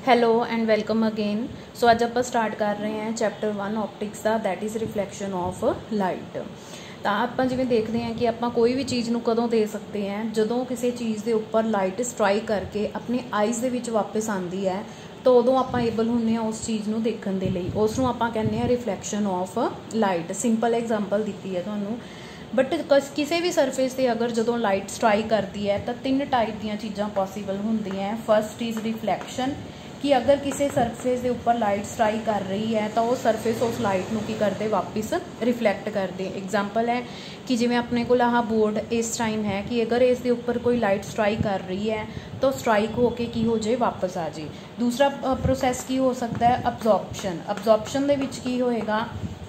Hello and welcome again. So ਅੱਜ ਆਪਾਂ start ਕਰ ਰਹੇ ਹਾਂ ਚੈਪਟਰ 1 ਆਪਟਿਕਸ ਦਾ, that is reflection of light. ਤਾਂ ਆਪਾਂ ਜਿਵੇਂ ਦੇਖਦੇ ਹਾਂ ਕਿ ਆਪਾਂ ਕੋਈ ਵੀ ਚੀਜ਼ ਨੂੰ ਕਦੋਂ ਦੇ ਸਕਦੇ ਹਾਂ, ਜਦੋਂ ਕਿਸੇ ਚੀਜ਼ ਦੇ ਉੱਪਰ ਲਾਈਟ ਸਟਰਾਈਕ ਕਰਕੇ ਆਪਣੇ ਆਈਜ਼ ਦੇ ਵਿੱਚ ਵਾਪਸ ਆਉਂਦੀ ਹੈ ਤਾਂ ਉਦੋਂ ਆਪਾਂ ਏਬਲ ਹੁੰਦੇ ਹਾਂ ਉਸ ਚੀਜ਼ ਨੂੰ ਦੇਖਣ ਦੇ ਲਈ। ਉਸ ਨੂੰ ਆਪਾਂ ਕਹਿੰਦੇ ਹਾਂ reflection of light. Simple example ਦਿੱਤੀ ਹੈ ਤੁਹਾਨੂੰ, बट किसी भी सरफेस से अगर जो लाइट स्ट्राइक करती है तो तीन टाइप दी चीज़ां पॉसीबल होंदियां। फर्स्ट इज़ रिफ्लैक्शन, कि अगर किसी सरफेस के उपर लाइट स्ट्राइक कर रही है तो वह सरफेस उस लाइट नूं की करते वापस रिफ्लैक्ट करते। एग्जाम्पल है कि जिवें अपने को आह बोर्ड इस टाइम है कि अगर इस दे उपर कोई लाइट स्ट्राइक कर रही है तो स्ट्राइक होके की हो जाए वापस आ जाए। दूसरा प्रोसैस की हो सकता है अब्जॉर्प्शन। अब्जॉर्प्शन दे विच की होएगा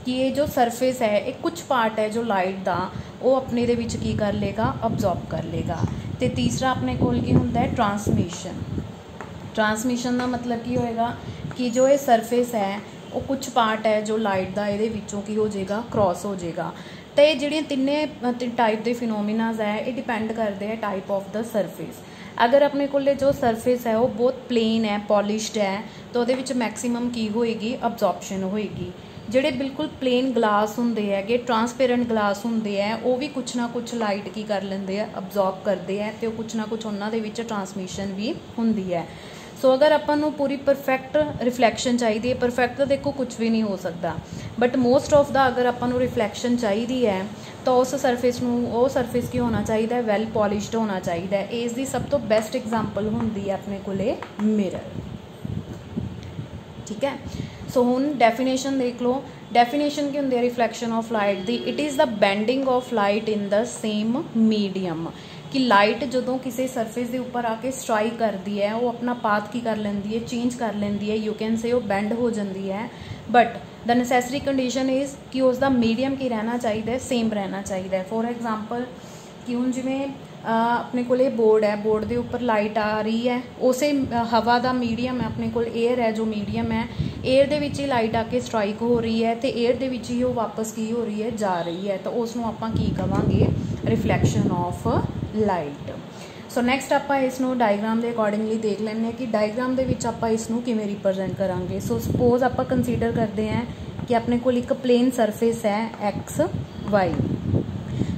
कि ये जो सरफेस है एक कुछ पार्ट है जो लाइट का वो अपने दे विच की कर लेगा, अब्जॉर्ब कर लेगा। तो तीसरा अपने कोल की होंदा है ट्रांसमिशन। ट्रांसमिशन का मतलब की होएगा कि जो ये सरफेस है वो कुछ पार्ट है जो लाइट का ये विचों की हो जाएगा, क्रॉस हो जाएगा। तो ये जिहड़ियां तिन्ने टाइप के फिनोमिनाज है ये डिपेंड करते हैं टाइप ऑफ द सरफेस। अगर अपने को जो सरफेस है वो बहुत प्लेन है, पॉलिश्ड है, तो वो मैक्सीमम की होएगी, अब्जॉर्प्शन होएगी। ਜਿਹੜੇ बिल्कुल प्लेन गलास होंगे है, ट्रांसपेरेंट गलास होंगे है, वो भी कुछ ना कुछ लाइट की कर लेंगे है, अब्जॉर्ब करते हैं, तो कुछ ना कुछ उन्होंने ट्रांसमिशन भी होंगी है। सो अगर अपन पूरी परफेक्ट रिफ्लैक्शन चाहिए, परफेक्ट तो देखो कुछ भी नहीं हो सकता, बट मोस्ट ऑफ द अगर अपन रिफ्लैक्शन चाहिए है तो उस सरफेस वो सरफेस की होना चाहिए, वैल पॉलिश्ड होना चाहिए। इसकी सब तो बेस्ट एग्जाम्पल होंगी है अपने को मिरर। ठीक है, सो हुण डेफिनेशन देख लो। डेफिनेशन की होंदी है रिफ्लैक्शन ऑफ लाइट दी, it is the bending of light in the same medium. कि लाइट जो किसी सरफेस के उपर आके स्ट्राइक करती है वो अपना पाथ की कर लेंदी है, चेंज कर लेंदी है, यू कैन से वो बैंड हो जाती है। But the necessary condition is कि उसका मीडियम की रहना चाहिए, सेम रहना चाहिए। फॉर एग्जाम्पल कि हुण जिवें अपने को बोर्ड है, बोर्ड के उपर लाइट आ रही है, उस हवा का मीडियम है, अपने को एयर है जो मीडियम है, एयर दे विच ही लाइट आके स्ट्राइक हो रही है तो एयर दे विच ही वो वापस की हो रही है, जा रही है, तो उसनों आपां की कहांगे reflection of light. So next आपां इसनों डायग्राम के अकॉर्डिंगली देख लैंदे कि डायग्राम दे विच आपां इसनों किवें रिप्रजेंट करांगे। सो सपोज आपां कंसीडर करते हैं कि अपने को एक प्लेन सरफेस है एक्स वाई।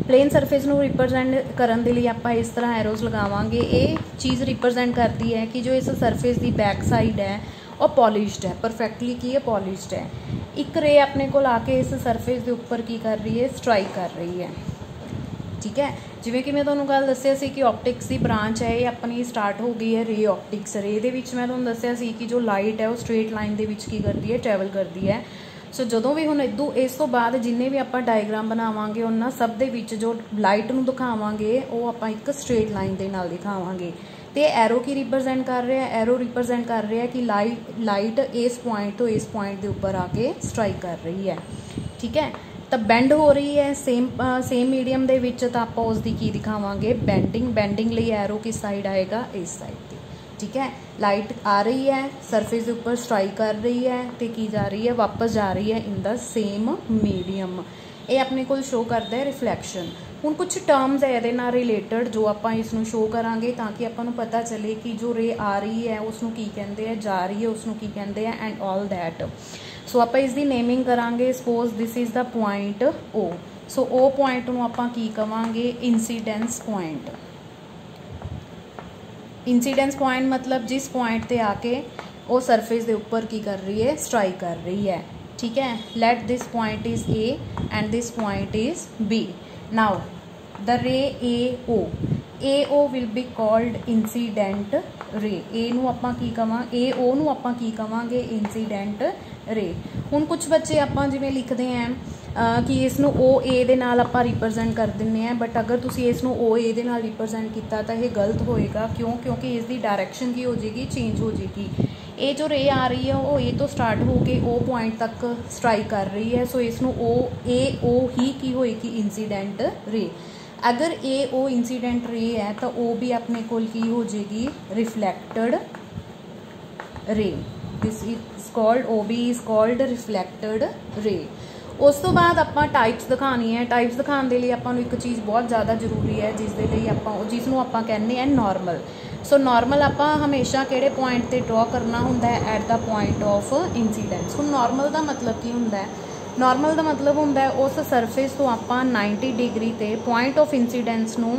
प्लेन सरफेस नूं रिप्रजेंट करन दे लई आपां इस तरह एरोज लगावांगे। ये चीज़ रिप्रजेंट करती है कि जो इस सरफेस की बैक साइड है और पॉलिश्ड है, परफेक्टली की है, पॉलिश्ड है। एक रे अपने को आके इस सरफेस के उपर की कर रही है, स्ट्राइक कर रही है। ठीक है, जिवें कि मैं तुहानूं गल दस्सिया सी कि ऑप्टिक्स की ब्रांच है ये अपनी स्टार्ट हो गई है रे ऑप्टिक्स। रे दे विच मैं तुहानूं दस्सिया सी कि जो लाइट है वो स्ट्रेट लाइन दे विच की करती है, ट्रैवल करती है। सो जदों भी हुण इस तो बाद जिन्ने भी आपां डायग्राम बनावांगे उन्हां सब दे विच जो लाइट नूं दिखावांगे वो आपां एक स्ट्रेट लाइन दे नाल दिखावांगे। तो एरो की रिप्रजेंट कर रहे हैं, एरो रिप्रजेंट कर रहे हैं कि लाइट इस पॉइंट तो इस पॉइंट के उपर आके स्ट्राइक कर रही है। ठीक है, तो बेंड हो रही है सेम मीडियम दे विच, तो आपां उसदी की दिखावांगे बेंडिंग। बेंडिंग लई एरो किस साइड आएगा, इस साइड ते। ठीक है, लाइट आ रही है, सरफेस के उपर स्ट्राइक कर रही है तो की जा रही है, वापस जा रही है इन द सेम मीडियम। ये अपने को शो करता है रिफ्लैक्शन। हुण कुछ टर्म्स है ये नाल रिलेटेड जो आपां इसनूं शो करांगे ताकि आपां नूं पता चले कि जो रे आ रही है उसनूं की कहंदे हैं, जा रही है उसनूं की कहंदे हैं, एंड ऑल दैट। सो आपां इसदी नेमिंग करांगे। Suppose this is the point O. So O point नूं आपां की कवांगे, इंसीडेंस पॉइंट। इंसीडेंस पॉइंट मतलब जिस पॉइंट ते आके वो सरफेस के उपर की कर रही है, स्ट्राइक कर रही है। ठीक है, let this point is A and this point is B. Now the ray A O will be called incident ray. A नूं आपां की कवांगे, ए ओ नूं आपां की कवांगे, इंसीडेंट रे। हुण कुछ बच्चे आपां जिवें लिखते हैं कि इसनूं ओ ए दे नाल आपां रिप्रजेंट कर दिंदे हैं, बट अगर तुसीं इसनूं ओ ए दे नाल रिप्रजेंट किया तो यह गलत होएगा। क्यों? क्योंकि इसकी डायरैक्शन की हो जाएगी, चेंज हो जाएगी। ये जो रे आ रही है वो ए तो स्टार्ट होके ओ पॉइंट तक स्ट्राइक कर रही है, सो इसनूं ओ ही की होएगी इंसीडेंट रे। अगर ए ओ इंसीडेंट रे है तो ओ भी अपने कोल की हो जाएगी, reflected ray. This is called, O B is called reflected ray. उस तो बाद आपां टाइप्स दिखानी है। टाइप्स दिखाने के लिए आपां नूं एक चीज़ बहुत ज़्यादा जरूरी है जिसके लिए जिसनों आपां कहने हैं नॉर्मल। सो नॉर्मल आपां हमेशा किहड़े पॉइंट ते ड्रॉ करना हुंदा है, at the point of incidence. हुण नॉर्मल का मतलब की हुंदा है, नॉर्मल का मतलब हुंदा है उस सरफेस तो आपां 90 डिग्री ते पॉइंट ऑफ इंसीडेंस नूं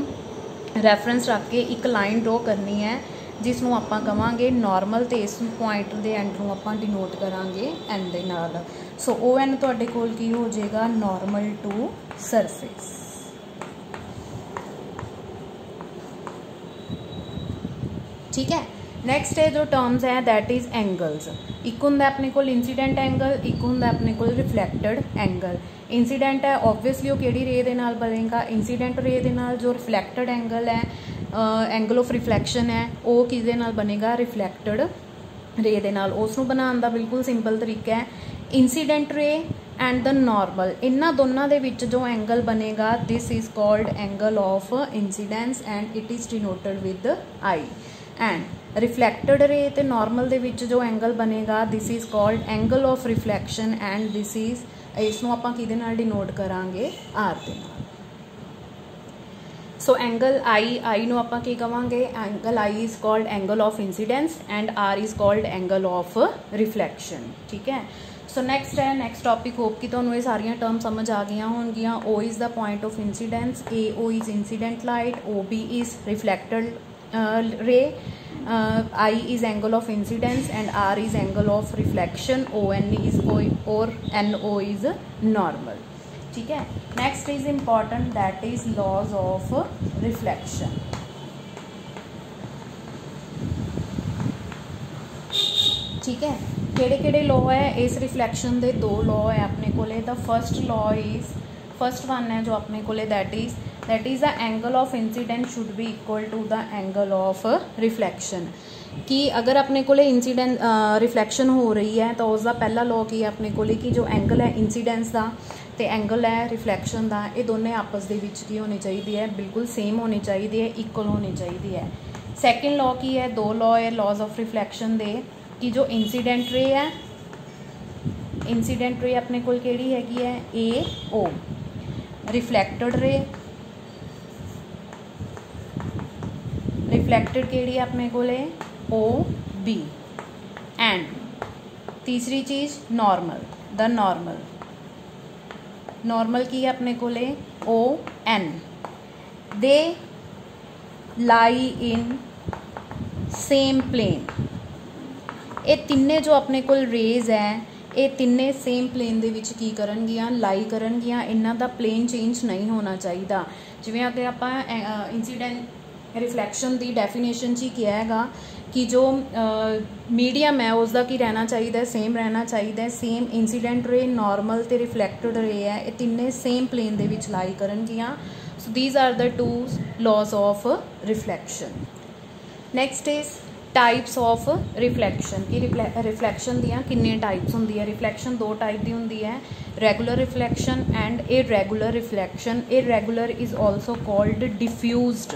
रैफरेंस रख के एक लाइन ड्रॉ करनी है जिसनों आपां कवांगे नॉर्मल, ते इस पॉइंट दे एंड नूं आपां डिनोट करांगे एन दे नाल। सो ओ एन तुहाडे कोल की हो जाएगा, नॉर्मल टू सरफेस। ठीक है। नैक्सट है जो टर्म्स है दैट इज़ एंगल्स। एक हुंदा अपने कोल इंसीडेंट एंगल, एक हुंदा अपने कोल रिफ्लैक्टेड एंगल। इंसीडेंट है ओबवियसली वो किहड़ी रे दे नाल बनेगा, इंसीडेंट रे दे नाल। जो रिफ्लैक्टेड एंगल है, एंगल ऑफ रिफ्लैक्शन है, वो किसदे नाल बनेगा, रिफ्लैक्टेड रे दे नाल। उसनूं बनाउण दा बिल्कुल सिंपल तरीका है, इंसीडेंट रे एंड द नॉर्मल, इन्हां दोनों दे विच जो एंगल बनेगा this is called angle of incidence and it is denoted with I. And reflected ray ते नॉर्मल दे विच जो एंगल बनेगा this is called angle of reflection and this is, इसनूं आपां किहदे नाल डिनोट करांगे, आर दे नाल। सो एंगल आई नूं आपां की कवांगे, angle I is called angle of incidence and R is called angle of reflection. ठीक है। सो नैक्सट है, नैक्सट टॉपिक होप कि तुहानूं ये सारियां टर्म समझ आ गई होणगियां। O is the point of incidence, A O is incident light, O B is reflected ray, I is angle of incidence and R is angle of reflection, O N is or N O is normal। ठीक है। Next is important that is laws of reflection. ठीक है। केड़े केड़े law है इस reflection के, दो लॉ है अपने कोले। The first law is, first one है जो अपने कोले that is the angle of incidence should be equal to the angle of reflection. कि अगर अपने कोले इंसीडेंट रिफ्लैक्शन हो रही है तो उसका पहला लॉ की है अपने कोले कि जो एंगल है इंसीडेंस का तो एंगल है रिफ्लैक्शन का, ये दोनों आपस के विच की होनी चाहिए है, बिल्कुल सेम होनी चाहिए है, इक्वल होनी चाहिए है। सैकेंड लॉ की है, दो लॉ है लॉज ऑफ रिफ्लैक्शन दे कि जो इंसीडेंट रे है, इंसीडेंट रे अपने कोल केड़ी हैगी है, ए ओ, रिफ्लैक्टेड रे, रिफ्लैक्टेड केड़ी अपने कोले, ओ बी, एंड तीसरी चीज़ नॉर्मल, द नॉर्मल, नॉर्मल की है अपने कोले, O N. They lie in same plane. ये तिन्ने जो अपने कोल रेज है ये तिन्ने सेम प्लेन दे विच की करनगियां, लाई करनगियां, इन्हां दा प्लेन चेंज नहीं होना चाहिए। जिवें अगर आपां इंसीडेंट रिफ्लैक्शन की डेफिनेशन च किया हैगा कि जो मीडियम है उसका की रहना चाहिए, सेम रहना चाहिए। सेम इंसीडेंट रे, नॉर्मल ते रिफ्लैक्टेड रे है, ये तिन्ने सेम प्लेन दे विच लाई करनगियां। So these are the two laws of reflection. Next is types of reflection की रिफ्लैक्शन दियाँ किन्ने टाइप्स होंदी है। रिफ्लैक्शन दो टाइप की होंदी है, regular reflection and irregular reflection. Irregular is also called diffused,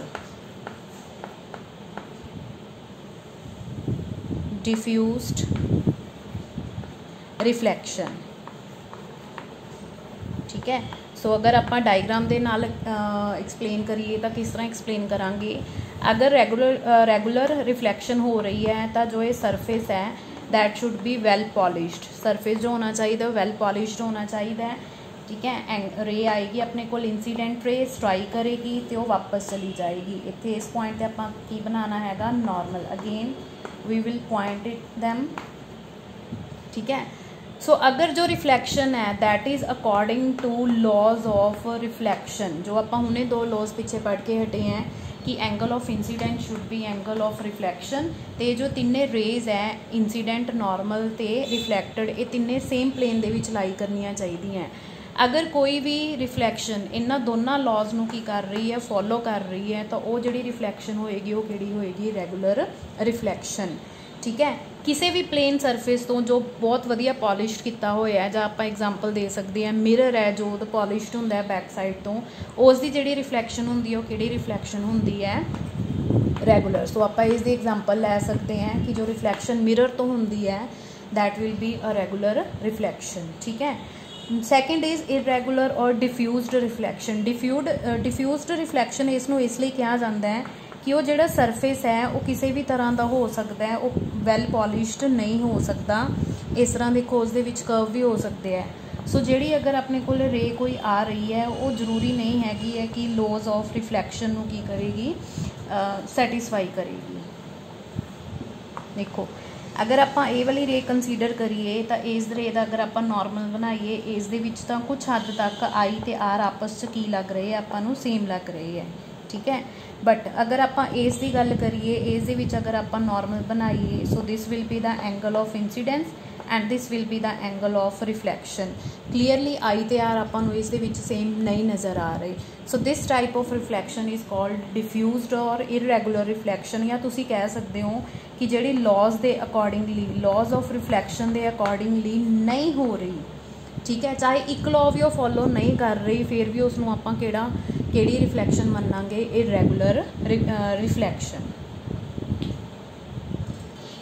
diffused reflection. ठीक है। सो अगर आप डायग्राम के नाल एक्सप्लेन करिए तो किस तरह एक्सप्लेन करांगे। अगर रेगुलर रिफ्लैक्शन हो रही है तो जो ये सरफेस है that should be well polished. Surface जो होना चाहिए वेल पॉलिश्ड होना चाहिए। ठीक है। रे आएगी अपने को, इंसीडेंट रे स्ट्राइक करेगी तो वापस चली जाएगी। इतने इस पॉइंट पर आप की बनाना हैगा, normal. Again we will point it them. ठीक है। सो अगर जो रिफ्लैक्शन है that is according to laws of reflection, जो आप हमने दो लॉज पीछे पढ़ के हटे हैं कि angle of incidence should B angle of reflection. तो जो तिन्ने रेज है इंसीडेंट, नॉर्मल ते रिफ्लैक्टेड, ये तिन्ने सेम प्लेन दे विच लाई करनियां चाहिए। अगर कोई भी रिफ्लैक्शन इन्हां दोनों लॉज नूं की कर रही है, फॉलो कर रही है, तो वो जिहड़ी रिफ्लैक्शन होएगी वो किहड़ी होएगी, रेगुलर रिफ्लैक्शन। ठीक है। किसी भी प्लेन सरफेस तो जो बहुत वधिया पॉलिश्ड किया होया है, जां आपां एग्जाम्पल दे सकते हैं मिरर है जो पॉलिश्ड होंदा है बैक साइड तो, उसकी जिहड़ी रिफ्लैक्शन होंदी है वो किहड़ी रिफ्लैक्शन होंदी है, रेगुलर। सो आपां इसदी एग्जाम्पल लै सकते हैं कि जो रिफ्लैक्शन मिरर तो होंदी है that will be a regular reflection. ठीक है। सैकेंड इज़ इरेगुलर और डिफ्यूज्ड रिफ्लैक्शन। डिफ्यूज्ड रिफ्लैक्शन इसनूं इसलिए कहा जाता है कि वो जिहड़ा सरफेस है वो किसी भी तरह का हो सकता है, वो वैल पॉलिश्ड नहीं हो सकता। इस तरह देखो उसदे विच कर्व भी हो सकते हैं। सो जिहड़ी अगर अपने कोल रे कोई आ रही है वो जरूरी नहीं हैगी है कि लॉज ऑफ रिफ्लैक्शन नूं की करेगी, सैटिस्फाई करेगी। देखो अगर आप ये वाली रे कंसीडर करिए तो इस रे का अगर आप नॉर्मल बनाइए, इस दे विच तां कुछ हद तक आई ते आर आपस च की लग रहे हैं, आपां सेम लग रहे हैं, ठीक है। बट अगर आप इस की गल करिए, इस दे विच अगर आप नॉर्मल बनाइए, so this will be the angle of incidence and this will be the angle of reflection. Clearly I ते आर आपां नूं इस दे विच सेम नहीं नज़र आ रहे। So this type of reflection is called diffused और इररेगुलर रिफ्लैक्शन, या तुसीं कह सकते हो कि जिहड़ी लॉज के अकॉर्डिंगली, लॉज ऑफ रिफ्लैक्शन के अकॉर्डिंगली नहीं हो रही, ठीक है। चाहे एक लॉ भी वो फॉलो नहीं कर रही, फिर भी उसनूं आपां किहड़ी रिफ्लैक्शन मन्नांगे, इररेगुलर रिफ्लैक्शन।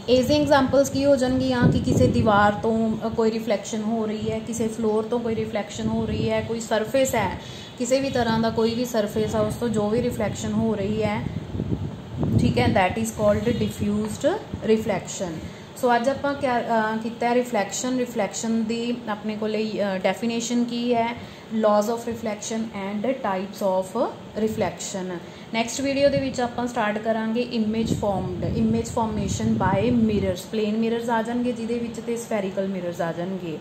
इस एग्जाम्पल्स की हो जाएगियाँ कि किसी दीवार तो कोई रिफ्लैक्शन हो रही है, किसी फ्लोर तो कोई रिफ्लैक्शन हो रही है, कोई सरफेस है, किसी भी तरह का कोई भी सरफेस है उस तो जो भी रिफ्लैक्शन हो रही है, ठीक है, that is called diffused reflection. So अज आप क्या किया रिफ्लैक्शन की अपने को डेफिनेशन की है, laws of reflection and types of reflection. Next video के आप स्टार्ट करांगे image formation by mirrors, plane mirrors आ जाएंगे जिहदे विच ते स्फेरिकल मिरर्स आ जाएंगे,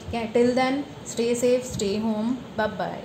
ठीक है। Till then stay safe, stay home, bye bye.